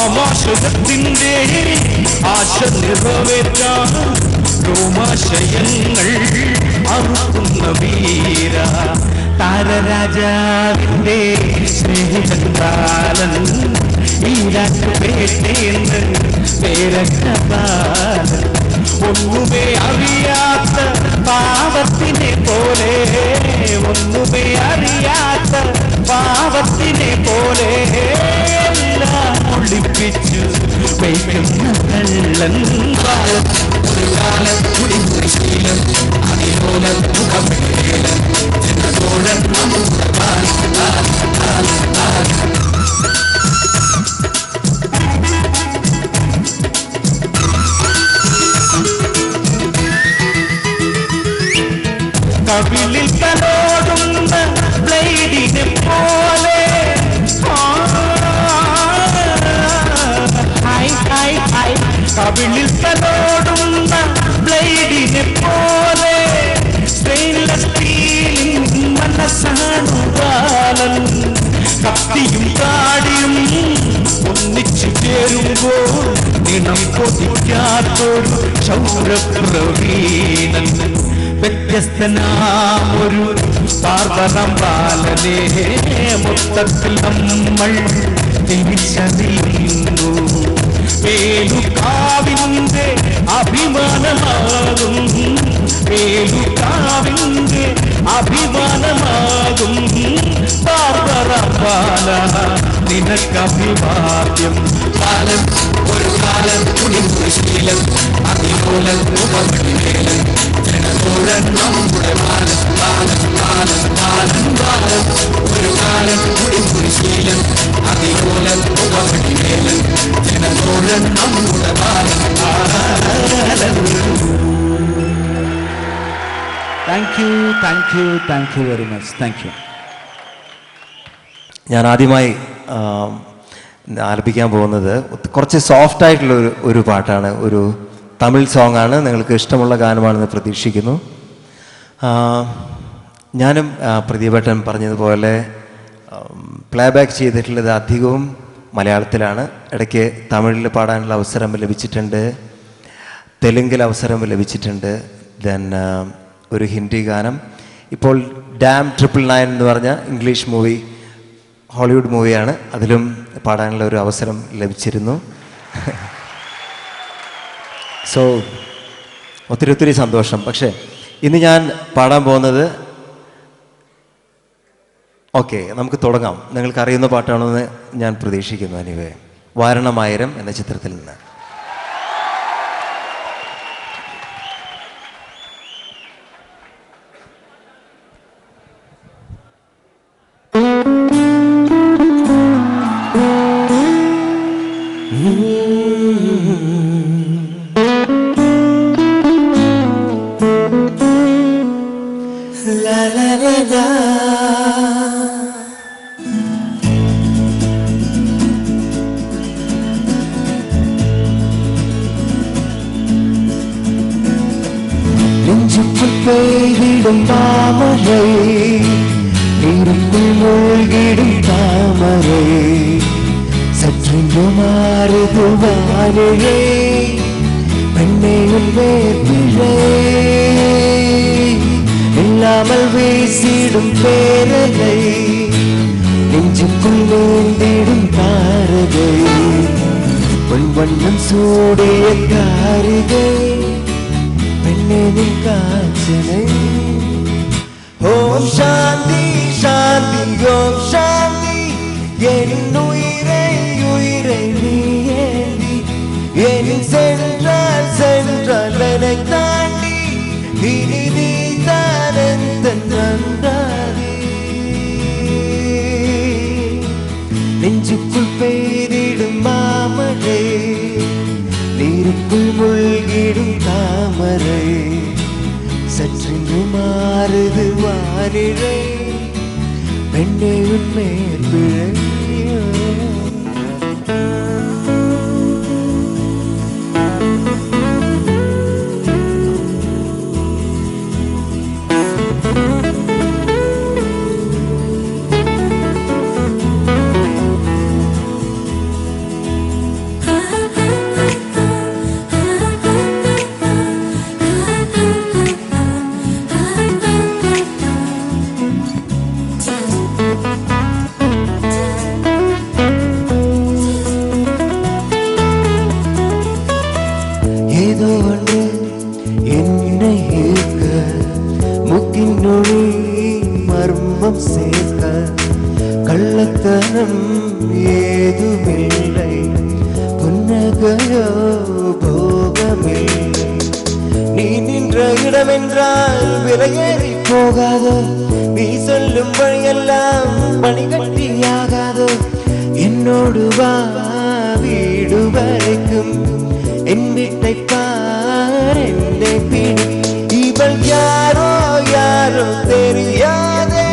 ആമാശയത്തിൻ്റെ ആശ നിറവേറ്റാൻ രോമാശയങ്ങൾ അറുക്കുന്ന വീര താരരാജാവിൻ്റെ സ്നേഹിതൻ ഈരാറ്റുപേട്ടേന്ന് പേരക്കപാലൻ ഒന്നുമേ അറിയാത്ത പാവത്തിനെ പോലെ ഒന്നുമേ അറിയാത്ത പാവത്തിനെ പോലെ എല്ലാം ഒളിപ്പിച്ചു വയ്ക്കുന്ന കള്ളൻ ഒരു കാലം കുടിശീലം അതിലോലം മുഖമേലം ജനതോഴൻ നമ്മുടെ കവിളിൽ തലോടുന്ന ബ്ലേഡിനെ പോലെ കവിളിൽ തലോടുന്ന ബ്ലേഡിനെ പോലെ സ്റ്റെയിൻലെസ് സ്റ്റീലിൻ മനസ്സാണു ബാലൻ കത്തിയും താടിയും ഒന്നിച്ചു ചേരുമ്പോൾ നിണം കൊതിക്കാത്തൊരു ശൗരപ്രവീണൻ വ്യത്യസ്തനാമൊരു പാർവണം ബാലനെ മൊത്തത്തിൽ നമ്മൾ തിരിച്ചറിയുന്നു വേലുകാവിൻ്റെ അഭിമാനമാകും വേലുകാവിൻ്റെ അഭിമാനമാകും പാർവണം ബാല നിനക്കഭിവാദ്യം ബാലൻ ഒരു കാലം കുടിശീലം അതിമൂലം മുഖമേലൻ ജനതോഴൻ നമ്മുടെ ബാലൻ ബാലൻ ബാലൻ ബാലൻ ബാലൻ ഒരു കാലം കുടിശീലം അതിമൂലം മുഖമേലൻ ജനതോഴൻ നമ്മുടെ Balan Balan. Thank you very much. Thank you. ഞാൻ ആദ്യമായി ആലപിക്കാൻ പോകുന്നത് കുറച്ച് സോഫ്റ്റായിട്ടുള്ള ഒരു പാട്ടാണ്. ഒരു തമിഴ് സോങ്ങാണ്. നിങ്ങൾക്ക് ഇഷ്ടമുള്ള ഗാനമാണെന്ന് പ്രതീക്ഷിക്കുന്നു. ഞാനും പ്രദീപേട്ടൻ പറഞ്ഞതുപോലെ പ്ലേബാക്ക് ചെയ്തിട്ടുള്ളത് അധികവും മലയാളത്തിലാണ്. ഇടയ്ക്ക് തമിഴിൽ പാടാനുള്ള അവസരം ലഭിച്ചിട്ടുണ്ട്, തെലുങ്കിൽ അവസരം ലഭിച്ചിട്ടുണ്ട്, ദെൻ ഒരു ഹിന്ദി ഗാനം. ഇപ്പോൾ ഡാം 999 എന്ന് പറഞ്ഞ ഇംഗ്ലീഷ് മൂവി, ഹോളിവുഡ് മൂവിയാണ്, അതിലും പാടാനുള്ള ഒരു അവസരം ലഭിച്ചിരുന്നു. സോ ഒത്തിരി സന്തോഷം. പക്ഷേ ഇന്ന് ഞാൻ പാടാൻ പോകുന്നത്, ഓക്കെ നമുക്ക് തുടങ്ങാം. നിങ്ങൾക്ക് അറിയുന്ന പാട്ടാണെന്ന് ഞാൻ പ്രതീക്ഷിക്കുന്നു. എനിവേ, വാരണമായിരം എന്ന ചിത്രത്തിൽ നിന്ന്. பெய்திடும் தாமரை நீருக்குள் மூழ்கிடும் தாமரை சற்று மாறுது வானிலை பெண்ணையும் வேப்பிழை இல்லாமல் வீசிடும் பேரலை நெஞ்சுக்குள் நீந்திடும் தாரகை பொன் வண்ணம் சூடிய காரிகை பெண்ணின் காஞ்சனை. ஓம் சாந்தி சாந்தி ஓம் சாந்தி என் உயிரை உயிரை நீ ஏந்தி என் சென்றால் சென்றால் என்னை தாண்டி இனி நீ தான் எந்த நன்றாதி. நெஞ்சுக்குள் பெய்திடும் மாமழை நீருக்குள் மூழ்கிடும் தாமரை சற்று மாறுது வானிலை பெண்ணே உண்மை பிழை. പൊന്നൊഴി മർമ്മം சேர்க்க കള്ളത്തനം ഏതുമിல்லை புன்னகையோ போகமில்லை நீ நின்ற இடமென்றால் விலையேறி போகாதோ நீ சொல்லும் வழியெல்லாம் பணிகட்டியாகாதோ என்னோடு வா வீடு வரைக்கும் என் வீட்டை பார் என்னை பிடி இவள் யாரோ யாரோ தெரியாதே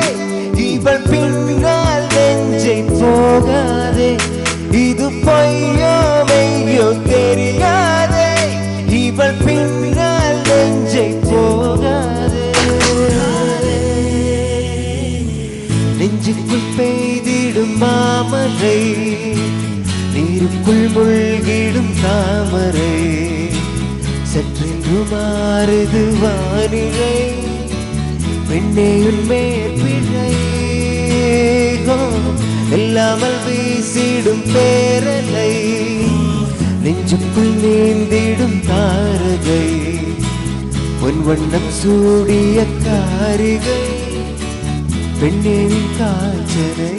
இவள் பின்னால் நெஞ்சை போகாதே இது பொய்யோ மெய்யோ தெரியாதே இவள் பின்னால் நெஞ்சை போகாதே நெஞ்சுக்குள் பெய்திடும் மாமரை நீருக்குள் மூழ்கிடும் தாமரை சற்றென்று மாறுது வானிலை பெண்ணே உன்மேல் பிழை எல்லாமல் வீசிடும் பேரலை நெஞ்சுக்குள் நீந்திடும் தாரகை பொன் வண்ணம் சூடிய காரிகை பெண்ணின் காய்ச்சலை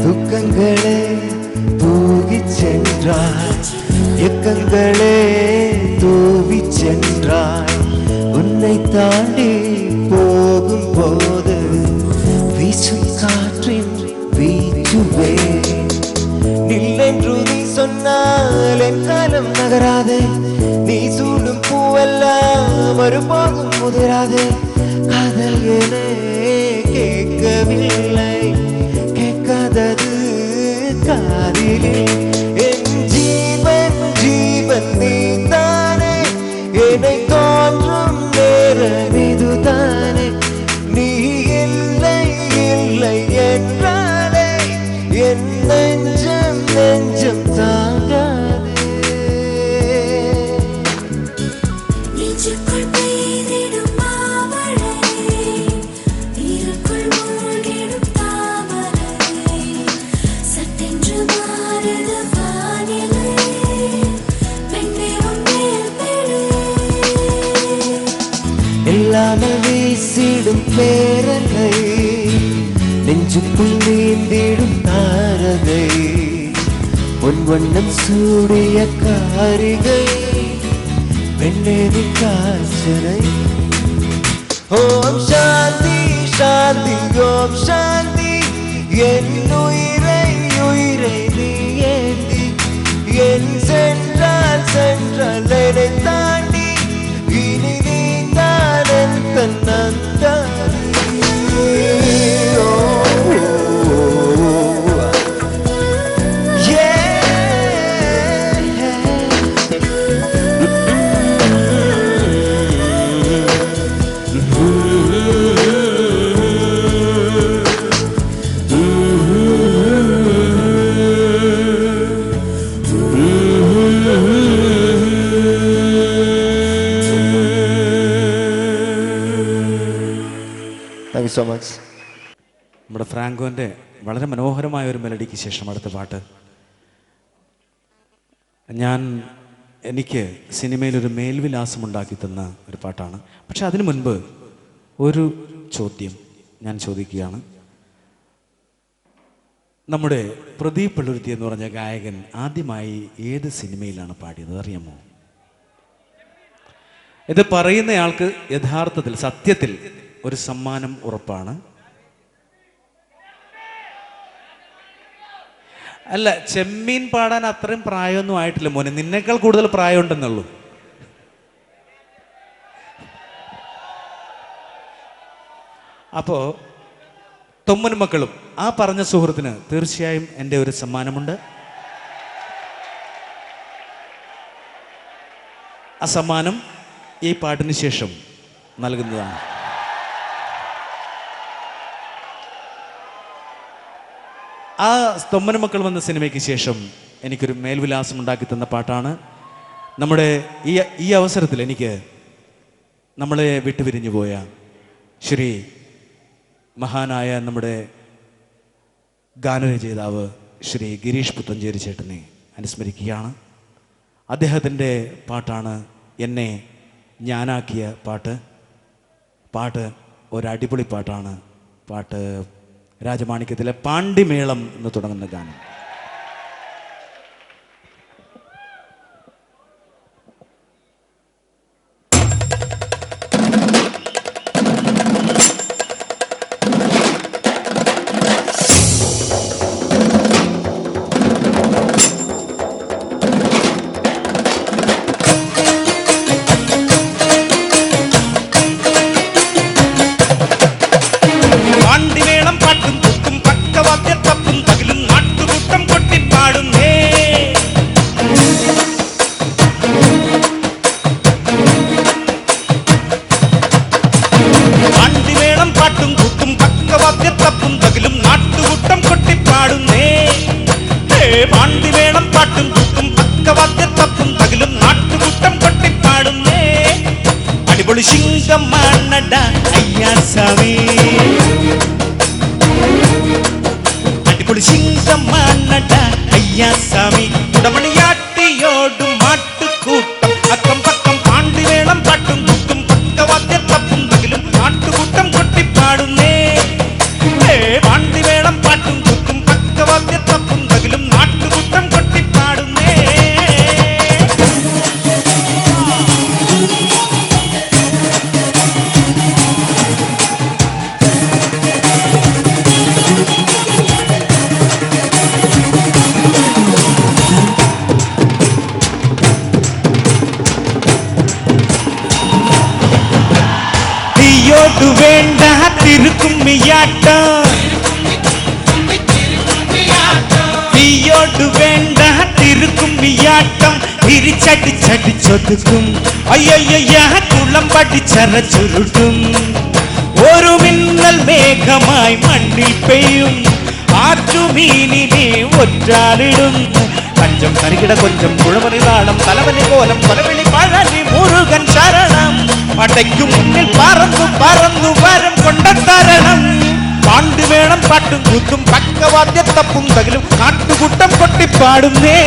துக்கங்களே தூகிச் சென்றாய் எக்கங்களே தூவிச் சென்றாய் உன்னை தாண்டி போகும் போது வீசும் காற்றின் வீச்சுவே நில்லென்று நீ சொன்னால் என் காலம் நகராதே நீ சூடும் பூவெல்லாம் ஒருபோதும் முதிராதே காதல் என கேட்கவில்லை கேட்காதது காதிலே என் ஜீவன் ஜீவன் நீதானே என்னை தோன்றும் நேரம் இதுதானே நீ இல்லை இல்லை என்றாலே என் நெஞ்சம் நெஞ்சம் தாங்காதே எல்லாமல் வீசிடும் பேரலை நெஞ்சுக்குள் நீந்திடும் தாரகை பொன் வண்ணம் சூடிய காரிகை பெண்ணேதி காய்ச்சலை ஓம் சாந்தி சாந்தி ஓம் சாந்தி என் உயிரை உயிரை நீ ஏந்தி என் சென்றால் சென்றால் என்னை தாண்டி இனி நீ தானன் தன்னந்தானே സോ മച്ച്. നമ്മുടെ ഫ്രാങ്കോൻ്റെ വളരെ മനോഹരമായ ഒരു മെലഡിക്ക് ശേഷം അടുത്ത പാട്ട് എനിക്ക് സിനിമയിലൊരു മേൽവിലാസം ഉണ്ടാക്കി തന്ന ഒരു പാട്ടാണ്. പക്ഷെ അതിനു മുൻപ് ഒരു ചോദ്യം ഞാൻ ചോദിക്കുകയാണ്. നമ്മുടെ പ്രദീപ് പള്ളുരുത്തി എന്ന് പറഞ്ഞ ഗായകൻ ആദ്യമായി ഏത് സിനിമയിലാണ് പാടിയത് അറിയാമോ? ഇത് പറയുന്നയാൾക്ക് യഥാർത്ഥത്തിൽ സത്യത്തിൽ ഒരു സമ്മാനം ഉറപ്പാണ്. അല്ല, ചെമ്മീൻ പാടാൻ അത്രയും പ്രായമൊന്നും ആയിട്ടില്ല മോനെ, നിന്നേക്കാൾ കൂടുതൽ പ്രായമുണ്ടെന്നുള്ളൂ. അപ്പോൾ തൊമ്മനും മക്കളും ആ പറഞ്ഞ സുഹൃത്തിന് തീർച്ചയായും എൻ്റെ ഒരു സമ്മാനമുണ്ട്. ആ സമ്മാനം ഈ പാട്ടിന് ശേഷം നൽകുന്നതാണ്. ആ തൊമ്മനും മക്കൾ വന്ന സിനിമയ്ക്ക് ശേഷം എനിക്കൊരു മേൽവിലാസം ഉണ്ടാക്കി തന്ന പാട്ടാണ്. നമ്മുടെ ഈ അവസരത്തിൽ എനിക്ക് നമ്മളെ വിട്ടുപിരിഞ്ഞു പോയ ശ്രീ മഹാനായ നമ്മുടെ ഗാനരചയിതാവ് ശ്രീ ഗിരീഷ് പുത്തഞ്ചേരി ചേട്ടനെ അനുസ്മരിക്കുകയാണ്. അദ്ദേഹത്തിൻ്റെ പാട്ടാണ് എന്നെ ഞാനാക്കിയ പാട്ട് ഒരടിപൊളി പാട്ടാണ്. പാട്ട് രാജമാണിക്യത്തിലെ പാണ്ടിമേളം എന്ന് തുടങ്ങുന്ന ഗാനം. സിംഗമാണടാ അയ്യാ സ്വാമി, അടിപൊളി സിംഗമാണടാ അയ്യാ സ്വാമി. ഉടമണിയാട്ടിയോടും മാട്ടുകൂട്ടം അക്കം പക്കം പാണ്ടിവേളം പാട്ടും കുത്തും പക്കവാദ്യത്തപ്പും തകിലും നാട്ടുകൂട്ടം കൊട്ടിപ്പാടുന്നേ. പാണ്ടിവേളം പാട്ടും കുത്തും പക്കവാദ്യത്തപ്പും തകിലും നാട്ടുകൂട്ടം കൊട്ടിപ്പാടുന്നേ. ോടു വേണ്ട തിരുക്കുമ്മിയാട്ടം, നീയോടു വേണ്ട തിരുക്കുമ്മിയാട്ടം, തിരിച്ചടിച്ചടിച്ചൊതുക്കും അയ്യയ്യ കുളം പഠിച്ചറ ചുരുട്ടും. ഒരു മിന്നൽ മേഘമായി മണ്ണിൽ പെയ്യും, ആറ്റുമീനിനെ ഒറ്റാലിടും. പഞ്ചം കറികിട കൊഞ്ചം കുഴമറി താളം തലവനി കോലം കൊലവിളി പഴനി മുരുകൻ ശരണം. പടയ്ക്കു മുന്നിൽ പറന്നു പറന്നു വരം കൊണ്ടത്തരണം. പാണ്ട് വേണം പാട്ടും കൂത്തും പക്കവാദ്യത്തപ്പും തകിലും നാട്ടുകൂട്ടം കൊട്ടിപ്പാടുന്നേ.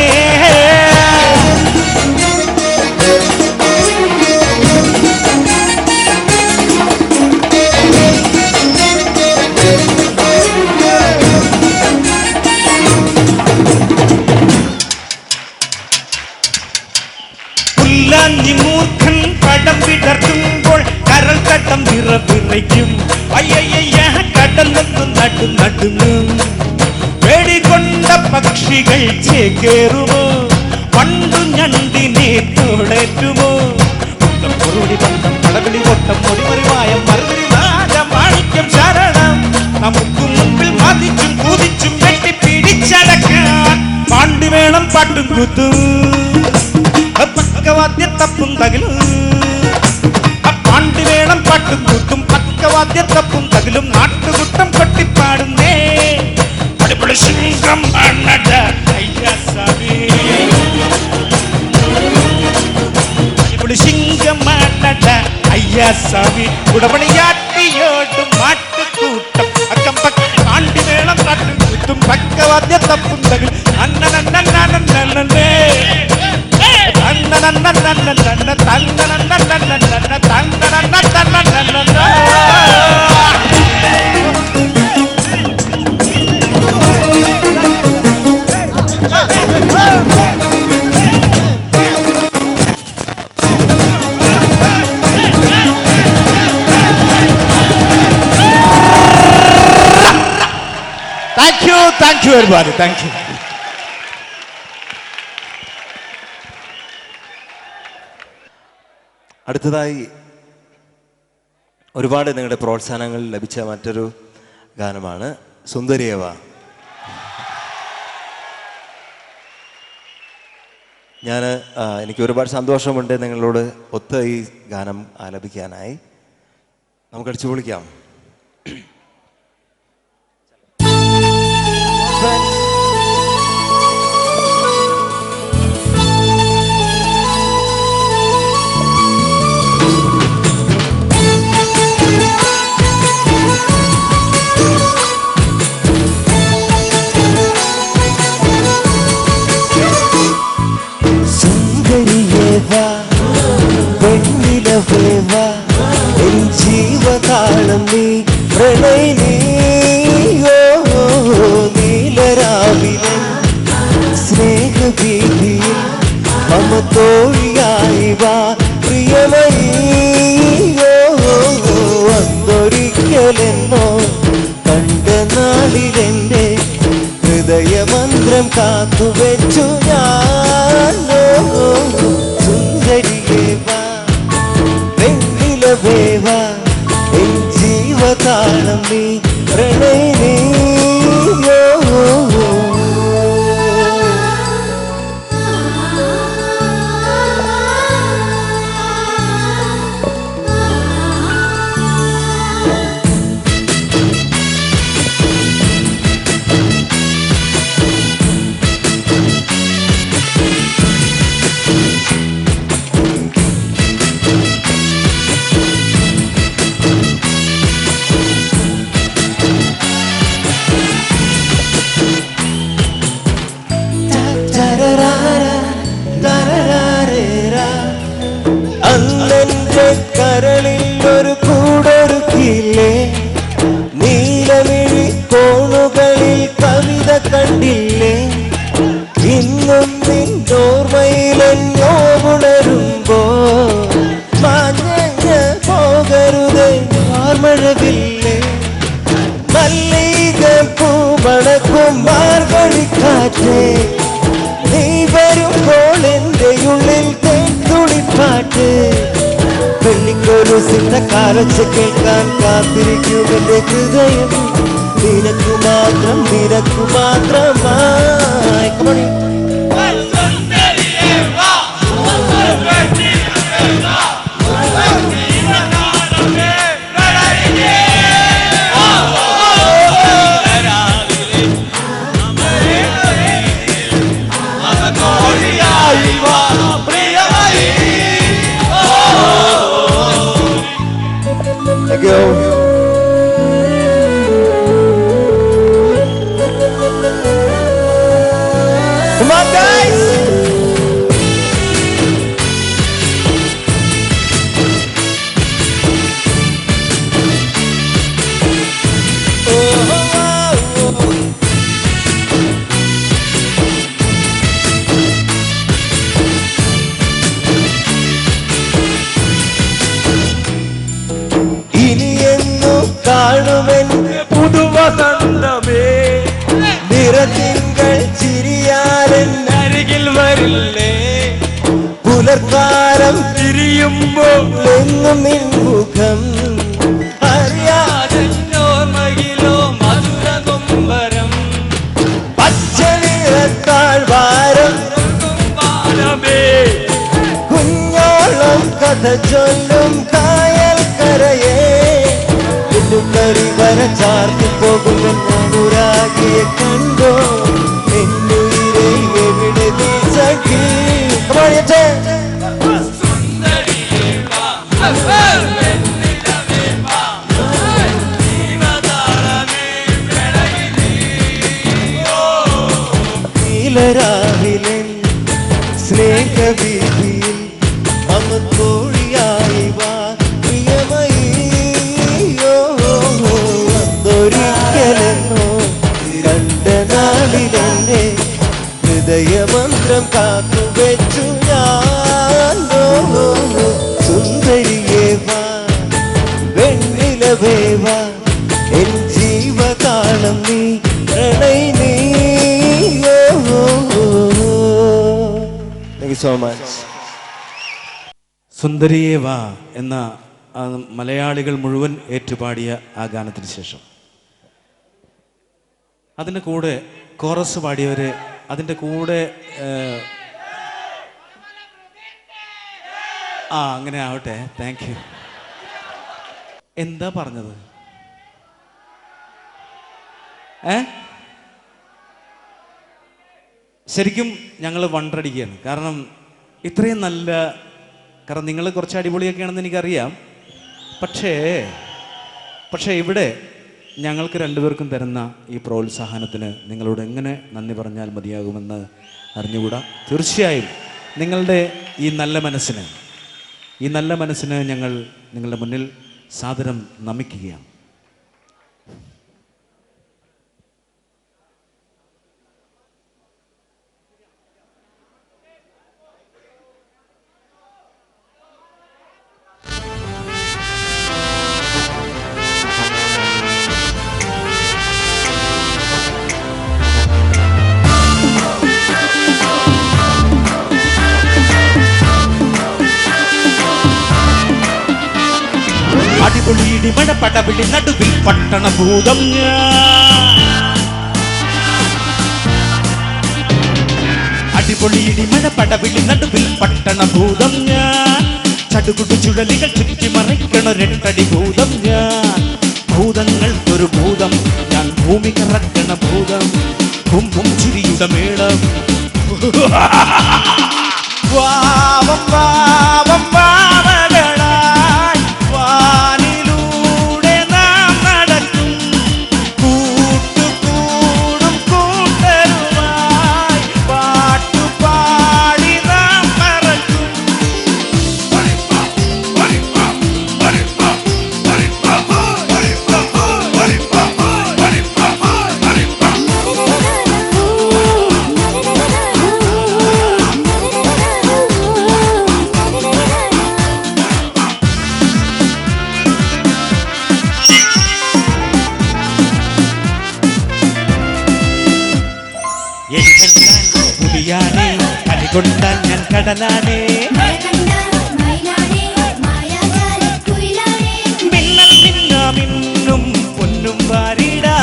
മൂർഖൻ കടം വിടർത്തുമ്പോൾ കരൾ കടം വിറവിറയ്ക്കും. അയ്യയ്യ കടലൊന്നും നടുങ്ങും. വെടികൊണ്ട പക്ഷികൾ ചേക്കേറുമോ, പണ്ടു ഞണ്ടിനെ തോടേറ്റുമോ. പൊറുടി പന്തം കടവിളി കൊട്ടം മുടിമറിവായ മറുപടി മാണിക്യം ശരണം. നമുക്ക് മുമ്പിൽ മതിച്ചും കുതിച്ചും വെട്ടിപ്പിടിച്ചടക്കാൻ പാണ്ടി വേണം പാട്ടും കൂത്തും പക്കവാദ്യത്തപ്പും തകിലും. പാണ്ടി വേണം പാട്ടും കൂത്തും പക്കവാദ്യത്തപ്പും തകിലും നാട്ടുകൂട്ടം കൊട്ടിപ്പാടുന്നേ. അടിപൊളി സിംഗം അയ്യാ സ്വാമി, അടിപൊളി സിംഗം അയ്യാ സ്വാമി. ഉടമണിയാട്ടിയോടും മാട്ടുകൂട്ടം അക്കം പക്കം പാണ്ടി വേണം പാട്ടും കൂത്തും പക്കവാദ്യത്തപ്പും തകിലും. അന്നനന്നേ Thank you everybody. Thank you. അടുത്തതായി ഒരുപാട് നിങ്ങളുടെ പ്രോത്സാഹനങ്ങൾ ലഭിച്ച മറ്റൊരു ഗാനമാണ് സുന്ദരിയവ. എനിക്ക് ഒരുപാട് സന്തോഷമുണ്ട് നിങ്ങളോട് ഒത്ത് ഈ ഗാനം ആലപിക്കാനായി. നമുക്ക് അടിച്ചു പൊളിക്കാം. സുന്ദരിയേ വാ വെണ്ണിലവേ വാ എൻ ജീവതാളം നീ പ്രണയിനീ നീലരാവിലെ സ്നേഹവീതിയിൽ മമതോഴിയായി വാ പ്രിയമയീയോ അന്നൊരിക്കലെന്നോ കണ്ട നാളിലെന്റെ ഹൃദയമന്ത്രം കാത്തുവെച്ചു ഞാൻ സുന്ദരിയേ വാ വെണ്ണിലവേ വാ എൻ ജീവതാളം നീ പ്രണയിനിയോ അന്നെന്റെ കരളിൽ ഒരു കൂടൊരുക്കില്ലേ നീലമിഴി കോണുകളിൽ കവിത കണ്ടില്ലേ ഇന്നും നിന്നോർമ്മയിലെന്നോ ഉണരുമ്പോ മാഞ്ഞ പോകരുതേ മഴവില്ലേ മല്ലിക പൂമണക്കും മാർഗഴിക്കാറ്റേ നീ വരുമ്പോൾ എൻ്റെ ഉള്ളിൽ തുളിപ്പാട്ട് പെണ്ണിക്കൊരു സിദ്ധ കാലച്ച് കേൾക്കാൻ കാത്തിരിക്കും എൻ്റെ ഹൃദയം നിനക്കു മാത്രമായി Go. Come on, guys. പുതുവസന്തമേ നിറത്തിങ്കൾ ചിരിയാരൻ അരികിൽ വരില്ലേ പുലർക്കാലം തിരിയുമ്പോൾ എങ്ങും മുഖം അറിയാതെന്നോർമ്മയിലോ മധുര കൊമ്പരം പച്ച നിറത്താൾ വാരം കുഞ്ഞോളം കഥ ചൊല്ലും കായൽ കരയേ കരിവര ചാർത്തി പോകുമെന്നുരാകിയെ കണ്ടോ എന്നുയിരെ എവിടെ നീ സഖി നീലരാവിലെ സ്നേഹവീതിയിൽ അമത്തോഴിയായി വാ ഒരിക്കലെന്നോ കണ്ട നാളിലെന്നെ ഹൃദയമന്ത്രം കാത്തുവെച്ചു ഞാൻ സുന്ദരിയേ വാ വെണ്ണിലവേ വാ എൻ ജീവകാലം നീ പ്രണയിനിയോ താങ്ക് യു സോ മച്ച് സുന്ദരിയേ വാ എന്ന മലയാളികൾ മുഴുവൻ ഏറ്റുപാടിയ ആ ഗാനത്തിന് ശേഷം അതിൻ്റെ കൂടെ കോറസ് പാടിയവര് അതിൻ്റെ കൂടെ അങ്ങനെ ആവട്ടെ. Thank you. എന്താ പറഞ്ഞത്? ശരിക്കും ഞങ്ങൾ വണ്ടടിക്കുകയാണ്. കാരണം ഇത്രയും നല്ല, കാരണം നിങ്ങൾ കുറച്ച് അടിപൊളിയൊക്കെയാണെന്ന് എനിക്കറിയാം. പക്ഷേ ഇവിടെ ഞങ്ങൾക്ക് രണ്ടുപേർക്കും തരുന്ന ഈ പ്രോത്സാഹനത്തിന് നിങ്ങളോട് എങ്ങനെ നന്ദി പറഞ്ഞാൽ മതിയാകുമെന്ന് അറിഞ്ഞുകൂടാ. തീർച്ചയായും നിങ്ങളുടെ ഈ നല്ല മനസ്സിന് ഞങ്ങൾ നിങ്ങളുടെ മുന്നിൽ സാദരം നമിക്കുകയാണ്. അടിപൊളിയിടി മഴ പടവിളി നടുവിൽ പട്ടണ ഭൂതം അടിപൊളിയിടി മഴ പടവിളി നടുവിൽ പട്ടണ ഭൂതം ഞാൻ ചടുകുടു ചുഴലികൾ ചുറ്റി മറിക്കണ രണ്ടടി ഭൂതം ഞാൻ ഭൂതങ്ങൾക്കൊരു ഭൂതം ഞാൻ ഭൂമി കറക്കണ ഭൂതം കുമ്പും ചിരിയുടെ മേളം വാവം വാവം വാവകളായി വാനിലൂടെ നാം നടക്കും കൂട്ടുകൂടും കൂട്ടരുമായി പാട്ടുപാടി നാം മറക്കും പുലിയാനേ കലികൊണ്ടാൻ ഞാൻ കടലാനേ മിന്നൽ മിന്നും പൊന്നും വാരിടാ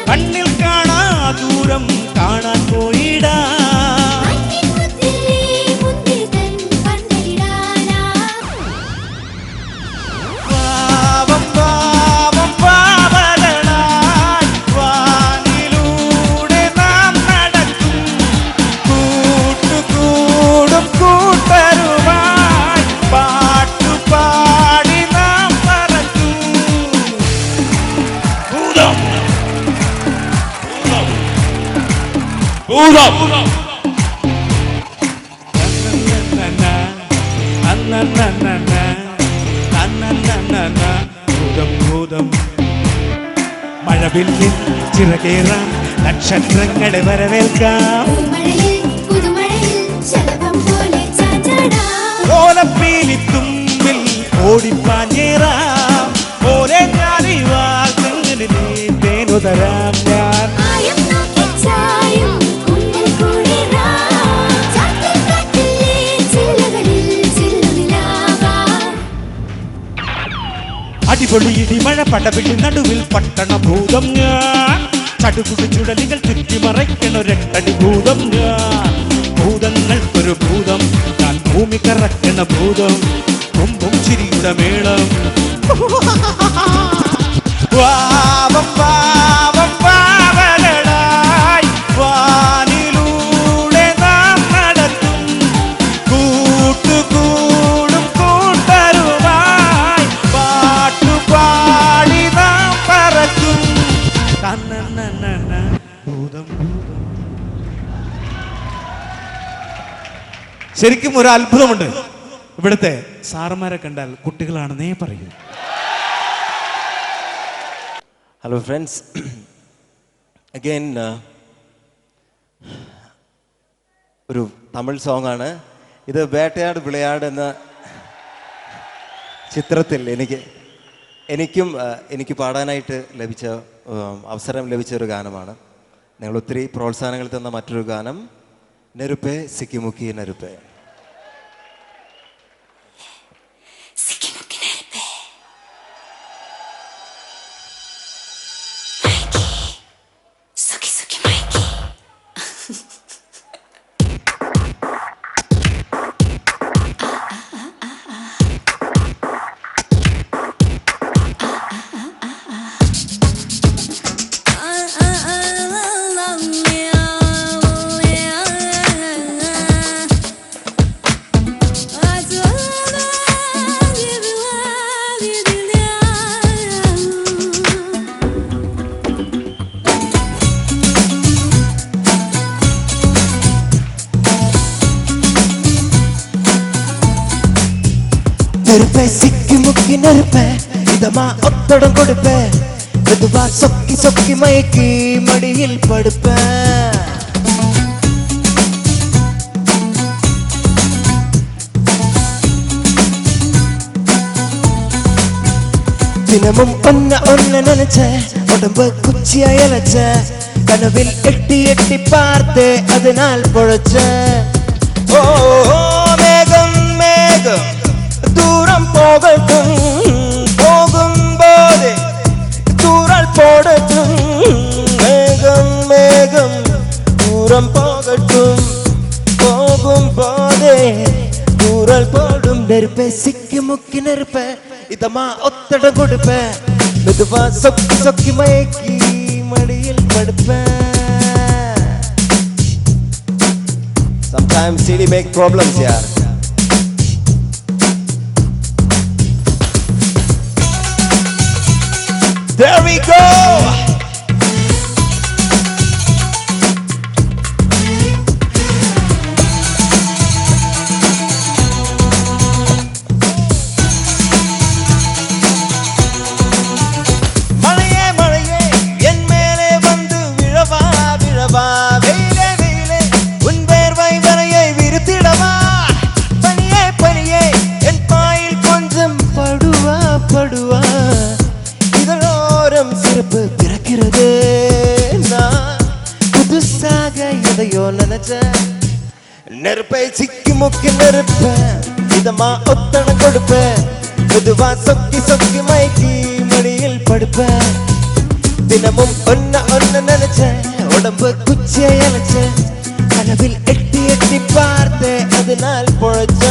കണ്ണിൽ കാണാ ദൂരം കാണാൻ പോയിടാ മഴവില്ലിൽ ചിറകേറാം നക്ഷത്രങ്ങളെ വരവേൽക്കാം ഓലപ്പീലിത്തുമ്പിൽ ഓടിപ്പാഞ്ഞേറാം ഓരേ ഞാനിവാസങ്ങളിൽ തേനുതരാം ഞാൻ അടിപൊളിയിടി മഴ പടവിളി നടുവിൽ പട്ടണ ഭൂതം ഞാൻ ചടുകുടു ചുഴലികൾ ചുറ്റി മറയ്ക്കണ രണ്ടടി ഭൂതം ഞാൻ ഭൂതങ്ങൾക്കൊരു ഭൂതം ഞാൻ ഭൂമി കറക്കണ ഭൂതം കുമ്പും ചിരിയുടെ മേളം വാവം വാവം വാവകളായി വാനിലൂടെ നാം നടക്കും കൂട്ടുകൂടും കൂട്ടരുമായി പാട്ടുപാടി നാം പറക്കും ഭൂതം. ശരിക്കും ഒരു അത്ഭുതമുണ്ട്. ഇവിടുത്തെ സാറന്മാരെ കണ്ടാൽ കുട്ടികളാണെന്നേ പറയൂ. ഹലോ ഫ്രണ്ട്സ്, അഗെയിൻ ഒരു തമിഴ് സോങ് ആണ് ഇത്. വേട്ടയാട് വിളയാട് എന്ന ചിത്രത്തിൽ എനിക്ക് പാടാനായിട്ട് ലഭിച്ച അവസരം ലഭിച്ച ഒരു ഗാനമാണ്. നിങ്ങൾ ഒത്തിരി പ്രോത്സാഹനങ്ങൾ തന്ന മറ്റൊരു ഗാനം നെരുപ്പേ സിക്കിമുക്കി നെരുപ്പേ. நெருப்பே சிக்கி முக்கி நெருப்பே இதமா ஒத்தடம் கொடுப்பே மெதுவா சொக்கி சொக்கி மயக்கி மடியில் படுப்பே தினமும் ஒன்ன நினைச்ச உடம்பு குச்சியா இழைச்ச கனவில் எட்டி எட்டி பார்த்து அதனால் பொழைச்ச ஓ மேகம் மேகம் தூரம் போகட்டும் போகும் போதே தூரல் போடட்டும் மேகம் மேகம் தூரம் போகட்டும் போகும் போதே தூரல் போடும் நெருப்பை சிக்கி முக்கி நெருப்ப இதமா ஒத்தடம் கொடுப்ப மெதுவா சொக்கி சொக்கி மயக்கி மடியில் படுப்ப Sometimes CD make problems, yaar. There we go. மழையே மழையே என் மேலே வந்து விழவா விழவா வெயிலே வெயிலே உன் வேர்வை வரையை விருத்திடவா பனியே பனியே என் பாயில் கொஞ்சம் படுவா படுவா இதழோரம் சிறப்பு பிறக்கிறது நான் புதுசாக எதையோ நினைச்ச நெருப்பை சிக்கி முக்கி நெருப்ப இதமா ஒத்தடம் கொடுப்ப மெதுவா சொக்கி சொக்கி மயக்கி மடியில் படுப்ப தினமும் ஒன்ன நினைச்ச உடம்பு குச்சியை இழைச்ச கனவில் எட்டி எட்டி பார்த்து அதனால் பொழைச்ச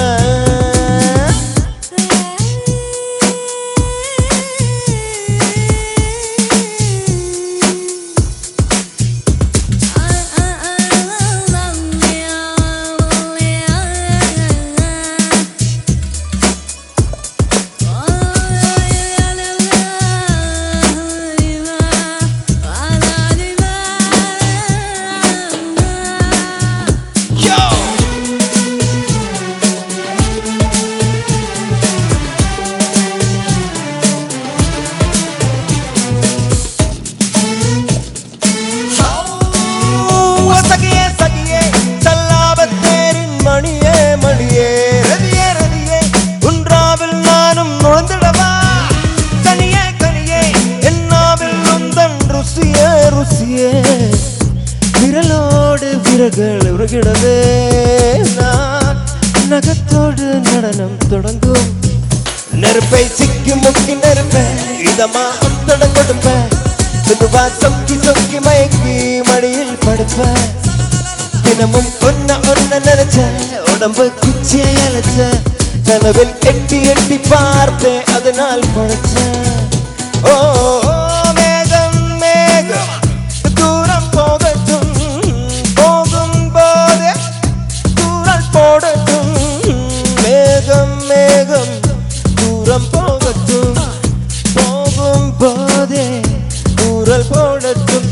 விரலோடு விரல்கள் உருகிடவே நான் நகத்தோடு நடனம் தொடங்கும் நெருப்பை சிக்கி முக்கி நெருப்ப இதமா ஒத்தடம் கொடுப்ப மெதுவா சொக்கி சொக்கி மயக்கி மடியில் படுப்ப தினமும் ஒன்ன நினைச்ச உடம்பு குச்சியை அழைச்ச கனவில் எட்டி எட்டி பார்த்து அதனால் பொழைச்ச ஓ மேகம் மேகம் தூரம் போகட்டும் போகும் போதே தூரல் போடட்டும் மேகம் மேகம் தூரம் போகட்டும் போகும் போதே தூரல் போடட்டும்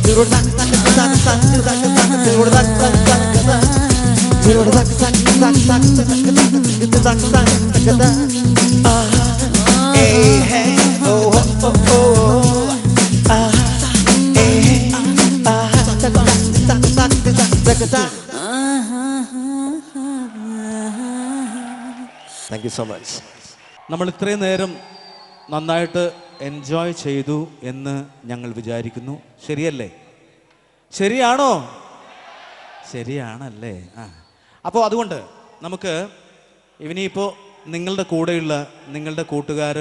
Thank you so much. നമ്മൾ ഇത്രയും നേരം നന്നായിട്ട് എൻജോയ് ചെയ്തു എന്ന് ഞങ്ങൾ വിചാരിക്കുന്നു. ശരിയല്ലേ? ശരിയാണോ? ശരിയാണല്ലേ? അപ്പോൾ അതുകൊണ്ട് നമുക്ക് ഇനിയിപ്പോൾ നിങ്ങളുടെ കൂടെയുള്ള നിങ്ങളുടെ കൂട്ടുകാർ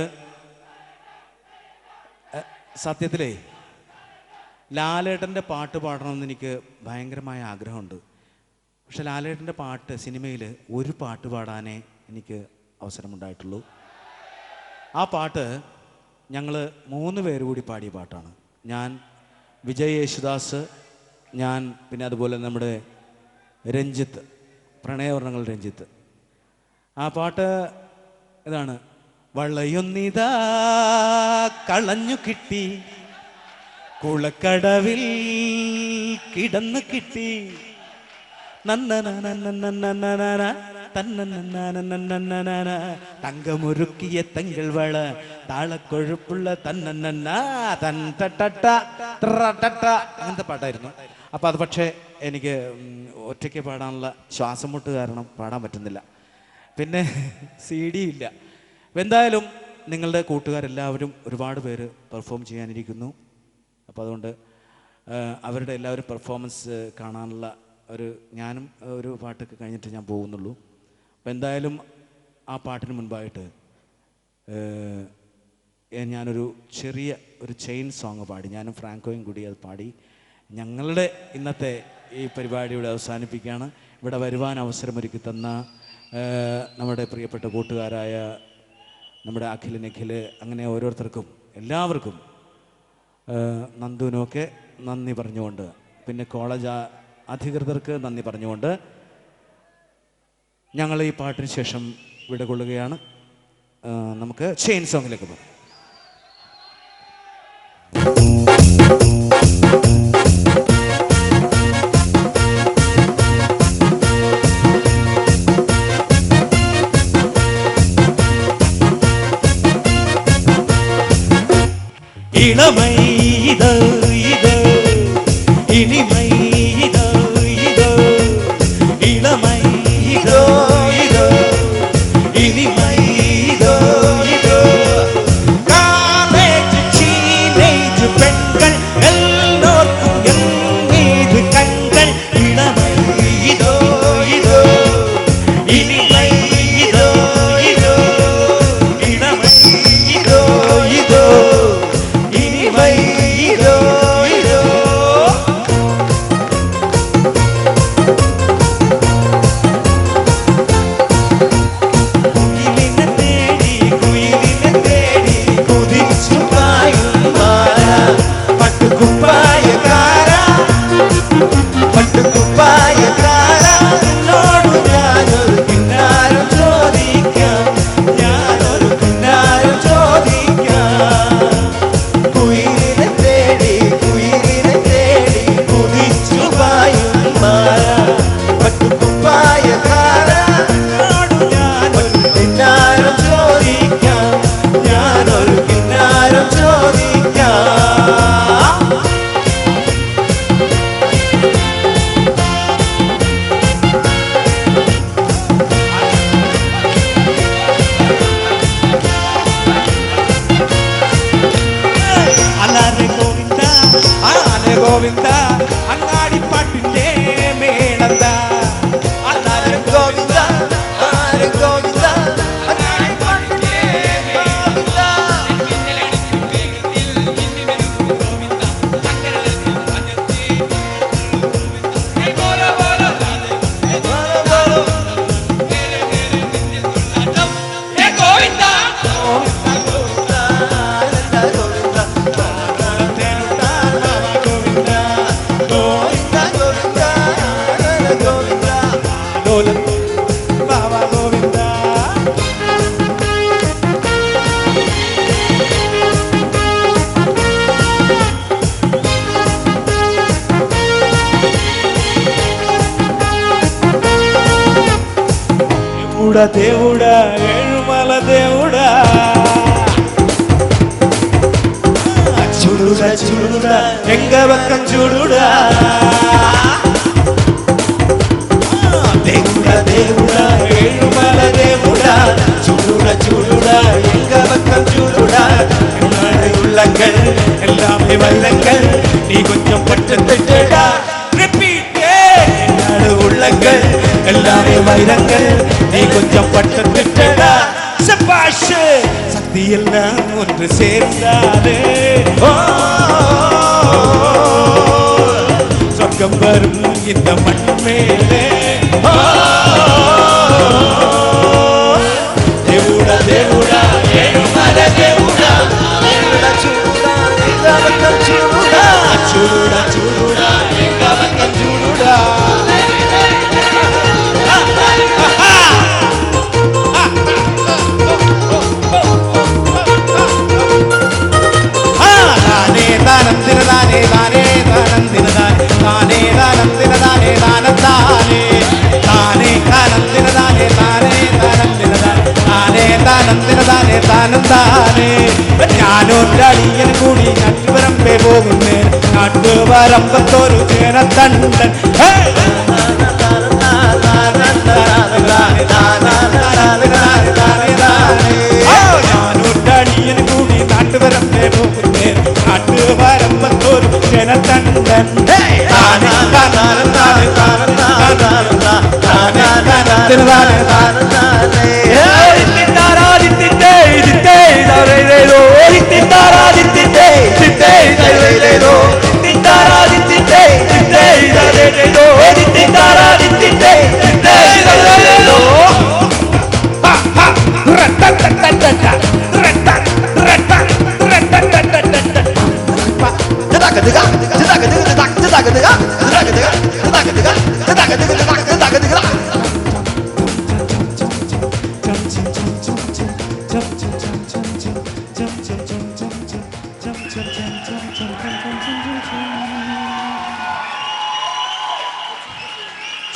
സത്യത്തിലേ ലാലേട്ടൻ്റെ പാട്ട് പാടണമെന്ന് എനിക്ക് ഭയങ്കരമായ ആഗ്രഹമുണ്ട്. പക്ഷെ ലാലേട്ടൻ്റെ പാട്ട് സിനിമയിൽ ഒരു പാട്ട് പാടാനേ എനിക്ക് അവസരമുണ്ടായിട്ടുള്ളൂ. ആ പാട്ട് ഞങ്ങൾ 3 പേര് കൂടി പാടിയ പാട്ടാണ്. ഞാൻ, വിജയ് യേശുദാസ്, ഞാൻ, പിന്നെ അതുപോലെ നമ്മുടെ രഞ്ജിത്ത്, പ്രണയവർണ്ണങ്ങൾ രഞ്ജിത്ത്. ആ പാട്ട് ഇതാണ്. വളയൊന്നിതാ കളഞ്ഞു കിട്ടി, കുളക്കടവിൽ കിടന്നു കിട്ടി, നന്ന തന്നന്നന തങ്കമൊരുക്കിയ തങ്കൾ വള താളക്കൊഴുപ്പുള്ള തന്നന്ന തൻ തട്ട അങ്ങനത്തെ പാട്ടായിരുന്നു. അപ്പോൾ അത് പക്ഷേ എനിക്ക് ഒറ്റയ്ക്ക് പാടാനുള്ള ശ്വാസം മുട്ട് കാരണം പാടാൻ പറ്റുന്നില്ല. പിന്നെ CD ഇല്ല. അപ്പം എന്തായാലും നിങ്ങളുടെ കൂട്ടുകാരെല്ലാവരും ഒരുപാട് പേര് പെർഫോം ചെയ്യാനിരിക്കുന്നു. അപ്പോൾ അതുകൊണ്ട് അവരുടെ എല്ലാവരും പെർഫോമൻസ് കാണാനുള്ള ഞാനും ഒരു പാട്ടൊക്കെ കഴിഞ്ഞിട്ട് ഞാൻ പോകുന്നുള്ളൂ. അപ്പോൾ എന്തായാലും ആ പാട്ടിന് മുൻപായിട്ട് ഞാനൊരു ചെറിയ ചെയിൻ സോങ് പാടി, ഞാനും ഫ്രാങ്കോയും കൂടി അത് പാടി ഞങ്ങളുടെ ഇന്നത്തെ ഈ പരിപാടി ഇവിടെ അവസാനിപ്പിക്കുകയാണ്. ഇവിടെ വരുവാൻ അവസരമൊരുക്കി തന്ന നമ്മുടെ പ്രിയപ്പെട്ട കൂട്ടുകാരായ നമ്മുടെ അഖിൽ നിഖിൽ അങ്ങനെ ഓരോരുത്തർക്കും എല്ലാവർക്കും നന്ദുവിനൊക്കെ നന്ദി പറഞ്ഞുകൊണ്ട്, പിന്നെ കോളേജ് അധികൃതർക്ക് നന്ദി പറഞ്ഞുകൊണ്ട് ഞങ്ങൾ ഈ പാട്ടിന് ശേഷം വിട കൊള്ളുകയാണ്. നമുക്ക് ചെയിൻ സോങ്ങിലേക്ക് പോകാം. இளமை இதோ இதோ இனிமை இதோ இதோ இளமை இதோ இதோ இனிமை இதோ இதோ காலேஜ் டீனேஜ் பெண்கள் எல்லோருக்கும் என் மீது கண்கள். இளமை இதோ இதோ இனிமை இதோ இதோ இளமை இதோ இதோ இனிமை இதோ இதோ. குயிலின தேடி குதிச்சு பாயும் மாறா பட்டு குப்பாயக்காரா പട്ടു കുപ്പായക്കാരാ എന്നോട് ഞാനൊരു കിന്നാരം ചോദിക്കാം, ഞാനൊരു കിന്നാരം ചോദിക്കാം. കുയിലിനെ തേടി കുതിച്ചു പായും മാറാ പട്ടു കുപ്പായക്കാരാ എന്നോട് ഞാനൊരു കിന്നാരം ചോദിക്കാം, ഞാനൊരു കിന്നാരം ചോദിക്കാം. ആനെ ഗോവിന്ദ അങ്ങാടിപ്പാട്ടിന്റെ മേളന്ത. ആനെ ഗോവിന്ദ അങ്ങാടിപ്പാട്ടിന്റെ മേളന്ത. ബാബാ ഗോവിന്ദ. దేవుడా ఏഴുమల దేవుడా చూడురా చూడురా ఎంగ పక్కం చూడురా. దేవుడా దేవుడా ఏഴുమల దేవుడా చూడురా చూడురా ఎంగ పక్కం చూడురా. என்னோட உள்ளங்கள் எல்லாமே வைரங்கள் நீ கொஞ்சம் பட்டு திட்டடா. என்னோட உள்ளங்கள் எல்லாமே வைரங்கள் நீ கொஞ்சம் பட்டு திட்டடா. சபாஷ் சக்தி எல்லாம் ஒன்று சேர்ந்தாலே சொர்க்கம் வரும் இந்த மண் மேலே. దేవుడా దేవుడా ఏడుమల దేవుడా చూడురా ఎంగ పక్కం చూడురా. చూడురా చూడురా ఎంగ పక్కం చూడురా. താനേ താനം തിരതാനേ താനേ താനം തിരതാനേ താനേ താനം തിരതാനേ താനം താനേ താനേ താനം തിരതാനേ. വരമ്പത്തൊരു ചേനത്തണ്ടൻ ഞാനൊട്ടടിയന് കൂടി നാട്ടുവരമ്പേ പോകുന്നേ നാട്ടുവരമ്പത്തൊരു ചേനത്തണ്ടൻ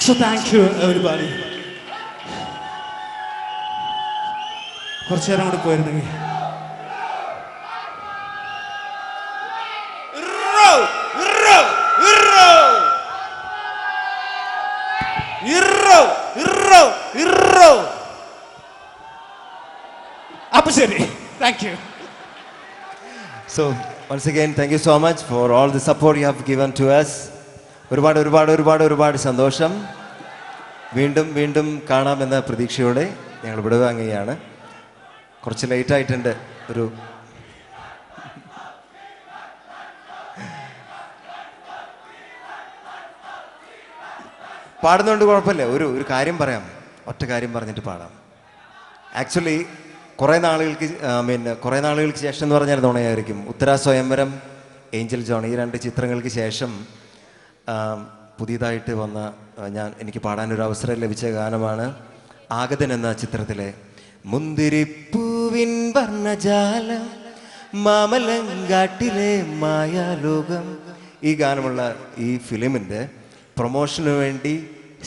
So thank you everybody. കുറച്ചു നേരം കൂടി പോയിരുന്നെങ്കിൽ അപ്പൊ ശരി. Thank you. So once again, thank you so much for all the support you have given to us. ഒരുപാട് സന്തോഷം. വീണ്ടും കാണാമെന്ന പ്രതീക്ഷയോടെ ഞങ്ങൾ വിടവാങ്ങുകയാണ്. കുറച്ച് ലേറ്റ് ആയിട്ടുണ്ട്. ഒരു പാടുന്നതുകൊണ്ട് കുഴപ്പമില്ല. ഒരു കാര്യം പറയാം, ഒറ്റ കാര്യം പറഞ്ഞിട്ട് പാടാം. ആക്ച്വലി കുറേ നാളുകൾക്ക് ശേഷം എന്ന് പറഞ്ഞാൽ നുണയായിരിക്കും. ഉത്തര സ്വയംവരം, ഏഞ്ചൽ ജോൺ, ഈ 2 ചിത്രങ്ങൾക്ക് ശേഷം പുതിയതായിട്ട് വന്ന എനിക്ക് പാടാനൊരു അവസരം ലഭിച്ച ഗാനമാണ് ആഗതൻ എന്ന ചിത്രത്തിലെ മുന്തിരിപ്പൂവിൻ വർണ്ണജാലം മാമലങ്കാട്ടിലെ മായാലോകം. ഈ ഗാനമുള്ള ഈ ഫിലിമിൻ്റെ പ്രൊമോഷന് വേണ്ടി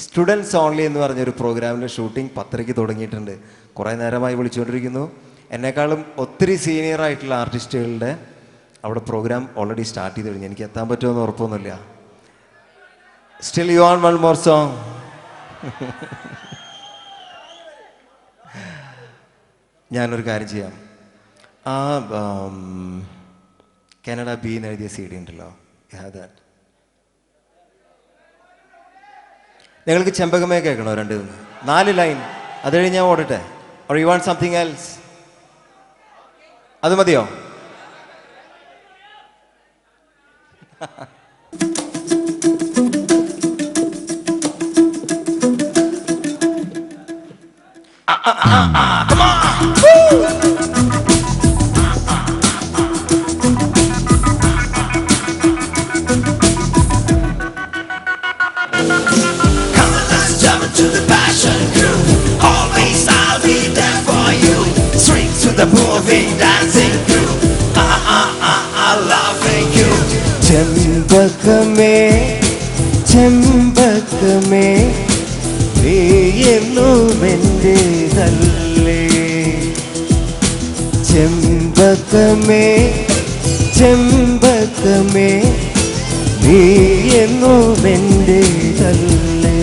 സ്റ്റുഡൻസ് ഓൺലി എന്ന് പറഞ്ഞൊരു പ്രോഗ്രാമിൻ്റെ ഷൂട്ടിംഗ് 10:30 തുടങ്ങിയിട്ടുണ്ട്. കുറേ നേരമായി വിളിച്ചുകൊണ്ടിരിക്കുന്നു. എന്നെക്കാളും ഒത്തിരി സീനിയർ ആയിട്ടുള്ള ആർട്ടിസ്റ്റുകളുടെ അവിടെ പ്രോഗ്രാം ഓൾറെഡി സ്റ്റാർട്ട് ചെയ്ത് കഴിഞ്ഞു. എനിക്ക് എത്താൻ പറ്റുമെന്ന് ഉറപ്പൊന്നുമില്ല. Still you want one more song? ഞാനൊരു കാര്യം ചെയ്യാം. ആ കാനഡ ബി എന്ന് എഴുതിയ CD ഉണ്ടല്ലോ, നിങ്ങൾക്ക് ചെമ്പകമേ കേൾക്കണോ? 4 ലൈൻ അത് കഴിഞ്ഞ് ഞാൻ ഓടട്ടെ? or you want something else? അത് മതിയോ? Come on! Woo! Come on, let's jump into the passion groove. Always I'll be there for you. Swing to the moving, dancing crew. I love you. ചെമ്പകമേ ചെമ്പകമേ നീ എന്നും എന്റേതല്ലേ. ചെമ്പകമേ ചെമ്പകമേ നീ എന്നും എന്റേതല്ലേ.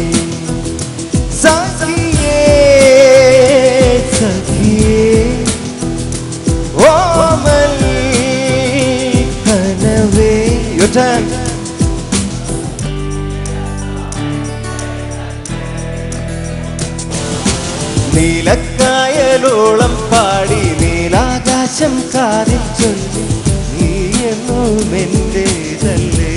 സഖിയേ സഖിയേ ഓമൽ കനവേ. Your turn. നീലക്കായലോളം പാടി നീലാകാശം കാതിൽ ചൊല്ലി നീ എന്നും എന്റേതല്ലേ.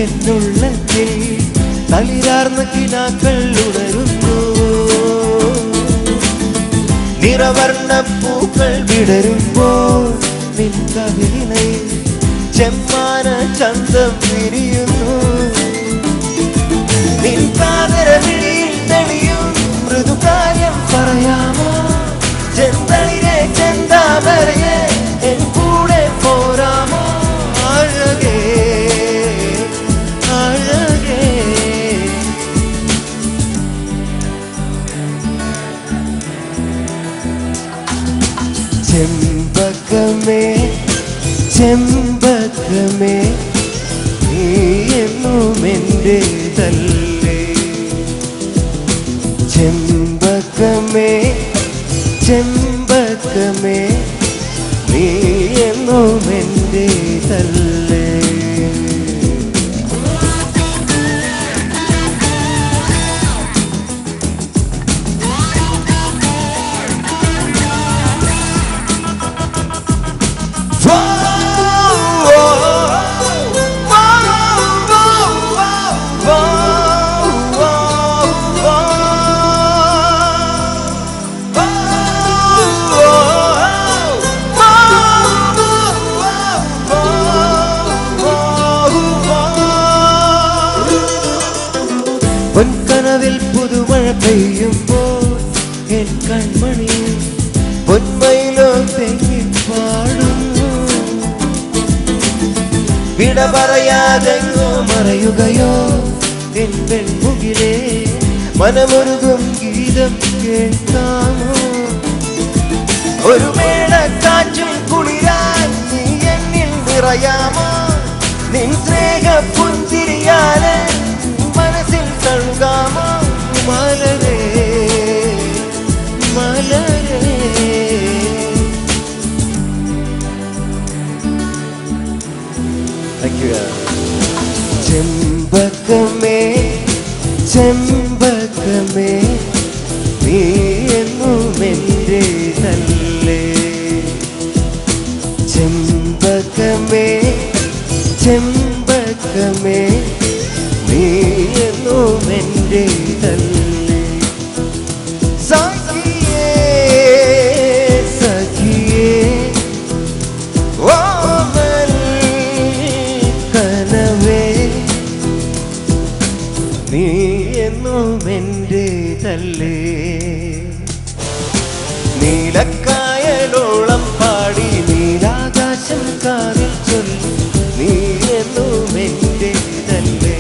എന്നുള്ളത്തിൽ തളിരാർന്ന കിനാക്കൾ ഉണരുന്നു. നിറവർണ്ണ പൂക്കൾ വിടരുമ്പോൾ നിൻ കവിളിണയിൽ ചെമ്മാന ചന്തം വിരിയുന്നു. നിൻ കാതരവിളിയിൽ തെളിയും മൃദുകാര്യം പറയാമോ? ചെന്തളിരെ ചെന്താമരയെ എൻ കൂടെ പോരാമോ? അഴകേ അഴകേ ചെമ്പകമേ ചെമ്പകമേ നീ എന്നും എന്റേതല്ലേ. ചെമ്പകമേ ചെമ്പകമേ നീ എന്നും എന്റേതല്ലേ. പൊൻകനവിൽ പുതുമഴ പെയ്യുമ്പോൾ എൻ കൺമണി പൊന്മയിലോ തെങ്ങി പാടുന്നു. വിട പറയാതെങ്ങോ മറയുകയോ എൻ പെൺമുകിലേ, മനമൊരുകും ഗീതം കേൾക്കാമോ? ഒരു മേളക്കാറ്റും കുളിരാൻ നീ എന്നിൽ നിറയാമോ? നിൻ സ്നേഹ പുഞ്ചിരിയാലെ മനസ്സിൽ തഴുകാമോ? മലരേ മലരേ ചെമ്പകമേ ചെമ്പകമേ നീ എന്നും എന്റേതല്ലേ. ചെമ്പകമേ ചെമ്പകമേ നീ എന്നും എന്റേതല്ലേ. സഖിയേ സഖിയേ ഓമൽ കനവേ നീ എന്നും എന്റേതല്ലേ. നീലക്കായലോളം പാടി നീലാകാശം കാതിൽ ചൊല്ലി നീ എന്നും എന്റേതല്ലേ.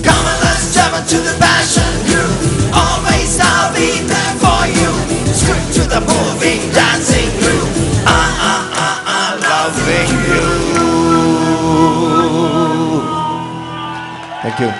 Come on, let's jump into the passion groove. Always I'll be there for you. Scream to the moving, dancing groove. Loving you. Thank you.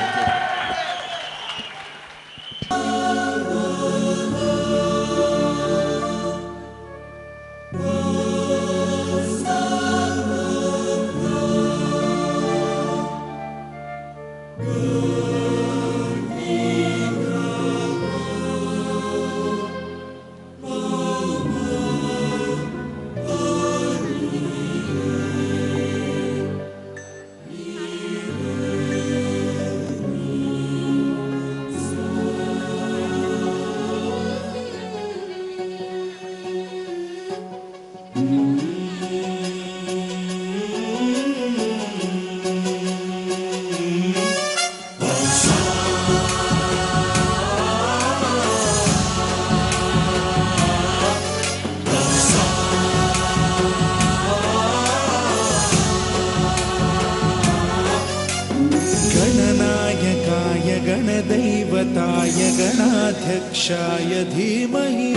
गणदैवताय गणाध्यक्षाय धीमहि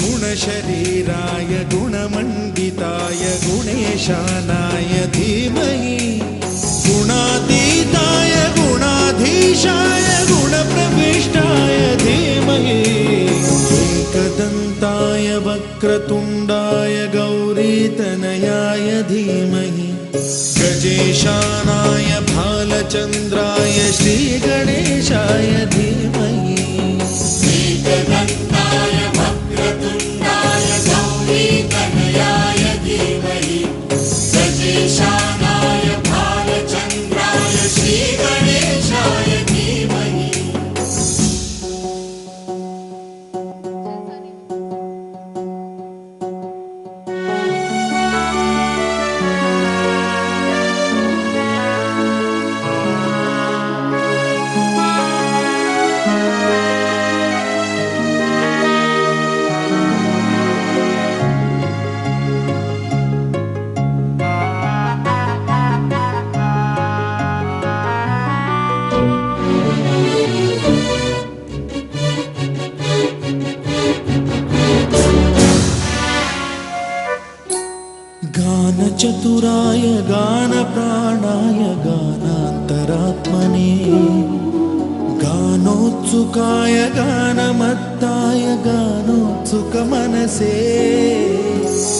गुणशरीराय गुणमण्डिताय गुणेशानाय धीमहि गुणातीताय गुणाधीशाय गुणप्रविष्टाय धीमहि एकदन्ताय वक्रतुण्डाय गौरीतनयाय धीमहि गजेशानाय भालचन्द्राय श्रीगणेशाय धीमहि एकदन्ताय वक्रतुण्डाय गौरीतनयाय धीमहि गजेशानाय प्राणाय गानान्तरात्मने गानोत्सुकाय गानमत्ताय गानोत्सुकमनसे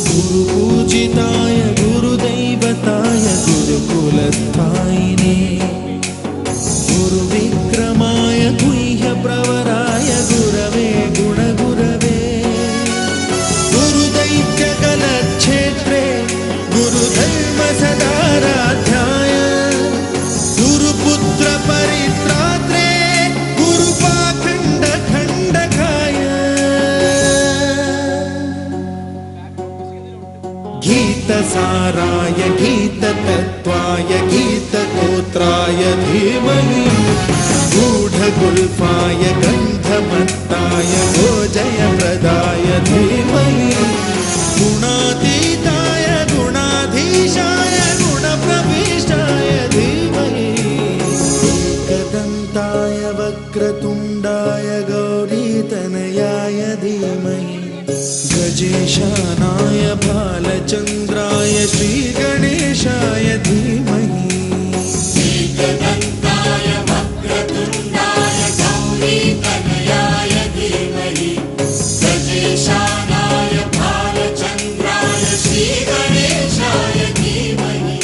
गुरुपूजिताय गुरुदैवताय गुरुकुलस्थायिने गुरुविक्रमाय गुह्यप्रवराय गुरवे गुणगुरवे गुरुदैत्यकलक्षेत्रे गुरुधर्मसदाराध्याय गुरुपुत्रपरित्रात्रे गुरुपाखण्डखण्डकाय गीतसाराय गीततत्त्वाय गीतगोत्राय धीमहि गूढगुल्फाय गन्धमत्ताय गोजयप्रदाय धीमहि गुणातीताय गुणाधीशाय गुणप्रविष्टाय धीमहि एकदन्ताय वक्रतुण्डाय गौरीतनयाय धीमहि गजेशानाय भालचन्द्राय श्रीगणेशाय धीमहि एकदन्ताय वक्रतुण्डाय गौरीतनयाय धीमहि गजेशानाय भालचन्द्राय श्रीगणेशाय धीमहि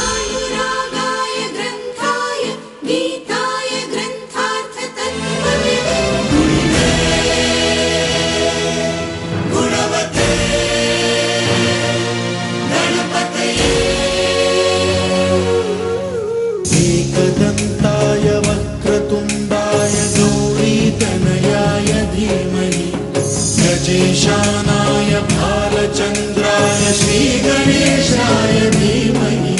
गाढानुरागाय ग्रन्थाय गीताय ग्रन्थार्थतत्त्वविदे गुणवते गणपतये एकदन्ताय वक्रतुण्डाय गौरीतनयाय धीमहि गजेशानाय भालचन्द्राय श्रीगणेशाय धीमहि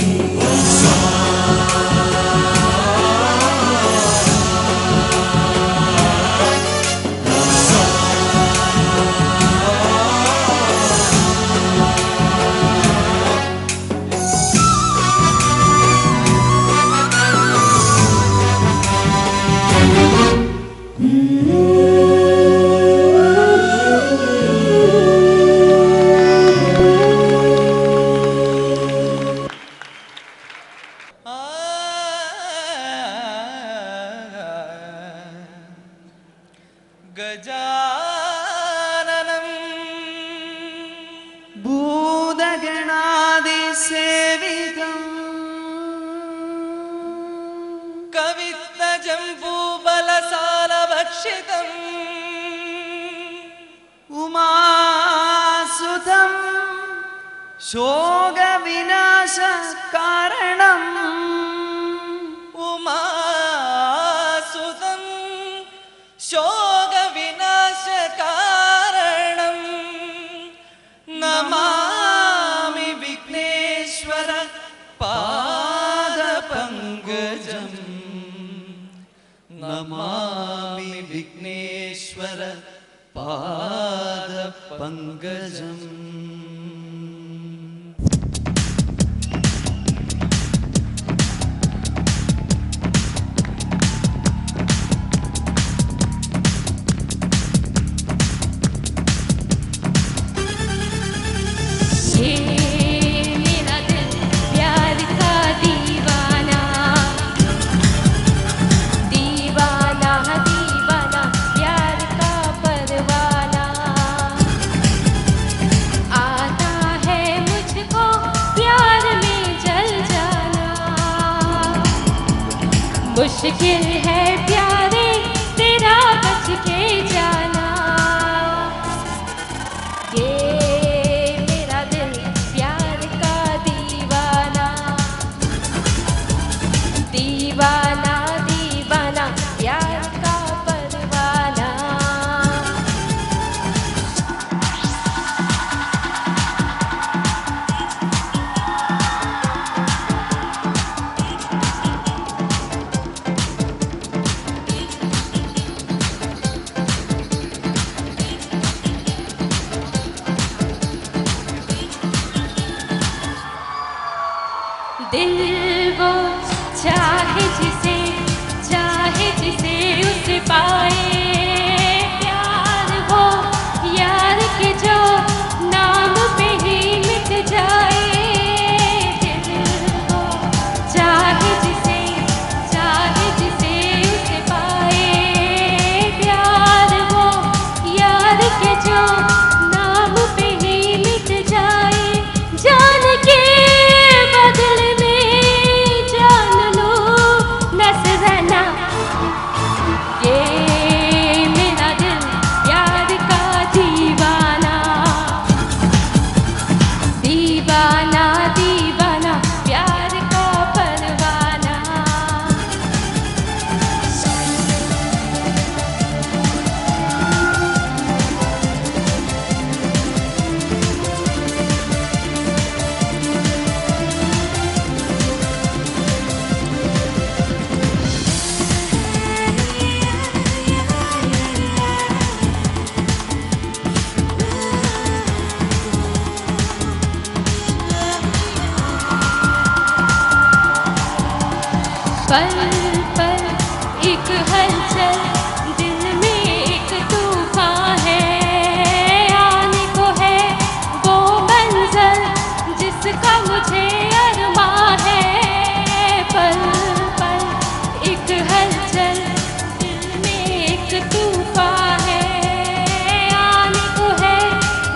गजाननं भूतगणादिसेवितं कवित्तजम्बूफलसारभक्षितम् उमासुतं शोकविनाशकारणम् उमासुतं शोकविनाशकारणं नमामि विघ्नेश्वर पादपङ्कजम् नमामि विघ्नेश्वर पादपङ्कजम् मुश्किल है प्यारे तेरा बच के जाना ये मेरा दिल प्यार का दीवाना दीवाना दीवाना प्यार का परवाना पल पल एक हलचल, दिल में एक तूफान है, आने को है वो मंज़िल जिसका मुझे अरमां है। पल पल एक हलचल, दिल में एक तूफान है, आने को है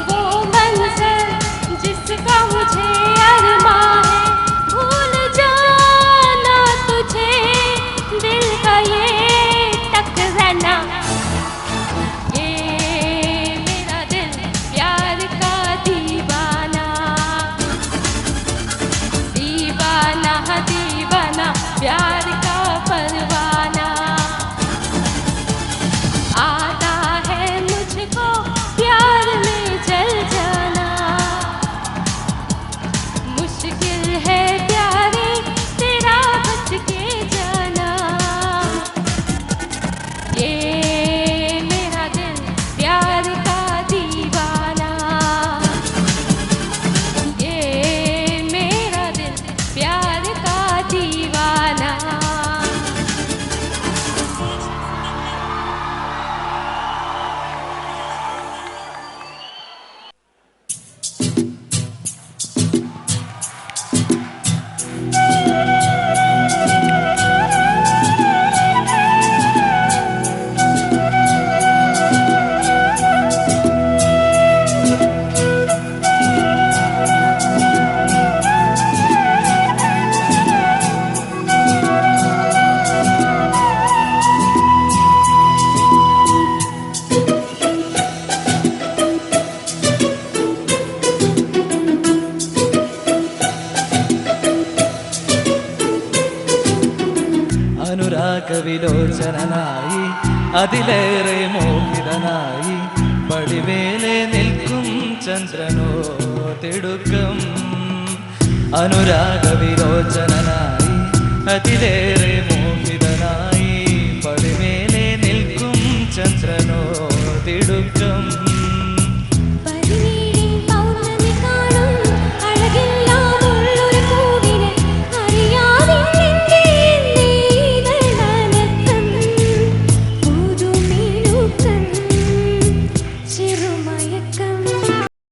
वो मंज़िल जिसका मुझे अरमां है। भूल जाना तुझे दिल का ये टकराना, ये मेरा दिल प्यार का दीवाना, दीवाना दीवाना प्यार का परवाना। आता है मुझको प्यार में जल जाना, मुश्किल है प्यारे तेरा बच के जाना। ये मेरा दिल प्यार का दीवाना, ये मेरा दिल प्यार का दीवाना। അനുരാഗവിലോചനായി അതിലേറെ മോഹിതനായി പടിമേലെ നിൽക്കും ചന്ദ്രനോ തിടുക്കം. അനുരാഗവിലോചനായി അതിലേറെ